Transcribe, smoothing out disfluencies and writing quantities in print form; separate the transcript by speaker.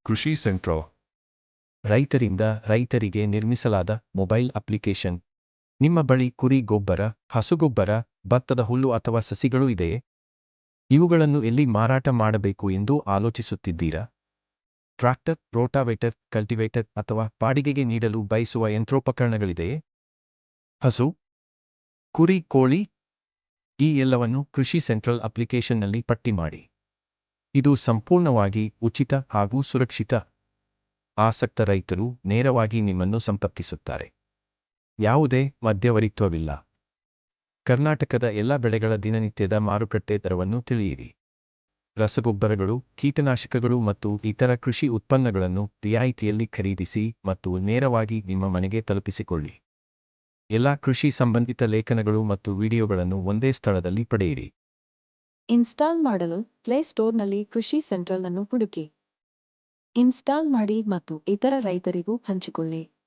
Speaker 1: ಕೃಷಿ ಸೆಂಟ್ರೋ
Speaker 2: ರೈತರಿಂದ ರೈತರಿಗೆ ನಿರ್ಮಿಸಲಾದ ಮೊಬೈಲ್ ಅಪ್ಲಿಕೇಶನ್. ನಿಮ್ಮ ಬಳಿ ಕುರಿ ಗೊಬ್ಬರ, ಹಸುಗೊಬ್ಬರ, ಭತ್ತದ ಹುಲ್ಲು ಅಥವಾ ಸಸಿಗಳು ಇದೆಯೇ? ಇವುಗಳನ್ನು ಎಲ್ಲಿ ಮಾರಾಟ ಮಾಡಬೇಕು ಎಂದು ಆಲೋಚಿಸುತ್ತಿದ್ದೀರಾ? ಟ್ರಾಕ್ಟರ್, ರೋಟಾವೇಟರ್, ಕಲ್ಟಿವೇಟರ್ ಅಥವಾ ಬಾಡಿಗೆಗೆ ನೀಡಲು ಬಯಸುವ ಯಂತ್ರೋಪಕರಣಗಳಿದೆಯೇ? ಹಸು, ಕುರಿ, ಕೋಳಿ, ಈ ಎಲ್ಲವನ್ನು ಕೃಷಿ ಸೆಂಟ್ರಲ್ ಅಪ್ಲಿಕೇಶನ್ನಲ್ಲಿ ಪಟ್ಟಿ ಮಾಡಿ. ಇದು ಸಂಪೂರ್ಣವಾಗಿ ಉಚಿತ ಹಾಗೂ ಸುರಕ್ಷಿತ. ಆಸಕ್ತ ರೈತರು ನೇರವಾಗಿ ನಿಮ್ಮನ್ನು ಸಂಪರ್ಕಿಸುತ್ತಾರೆ. ಯಾವುದೇ ಮಧ್ಯವರ್ತಿತ್ವವಿಲ್ಲ. ಕರ್ನಾಟಕದ ಎಲ್ಲ ಬೆಳೆಗಳ ದಿನನಿತ್ಯದ ಮಾರುಕಟ್ಟೆ ದರವನ್ನು ತಿಳಿಯಿರಿ. ರಸಗೊಬ್ಬರಗಳು, ಕೀಟನಾಶಕಗಳು ಮತ್ತು ಇತರ ಕೃಷಿ ಉತ್ಪನ್ನಗಳನ್ನು ರಿಯಾಯಿತಿಯಲ್ಲಿ ಖರೀದಿಸಿ ಮತ್ತು ನೇರವಾಗಿ ನಿಮ್ಮ ಮನೆಗೆ ತಲುಪಿಸಿಕೊಳ್ಳಿ. ಎಲ್ಲ ಕೃಷಿ ಸಂಬಂಧಿತ ಲೇಖನಗಳು ಮತ್ತು ವಿಡಿಯೋಗಳನ್ನು ಒಂದೇ ಸ್ಥಳದಲ್ಲಿ ಪಡೆಯಿರಿ.
Speaker 3: ಇನ್ಸ್ಟಾಲ್ ಮಾಡಲು ಪ್ಲೇಸ್ಟೋರ್ನಲ್ಲಿ ಕೃಷಿ ಸೆಂಟ್ರಲ್ ಅನ್ನು ಹುಡುಕಿ. ಇನ್ಸ್ಟಾಲ್ ಮಾಡಿ ಮತ್ತು ಇತರ ರೈತರಿಗೂ ಹಂಚಿಕೊಳ್ಳಿ.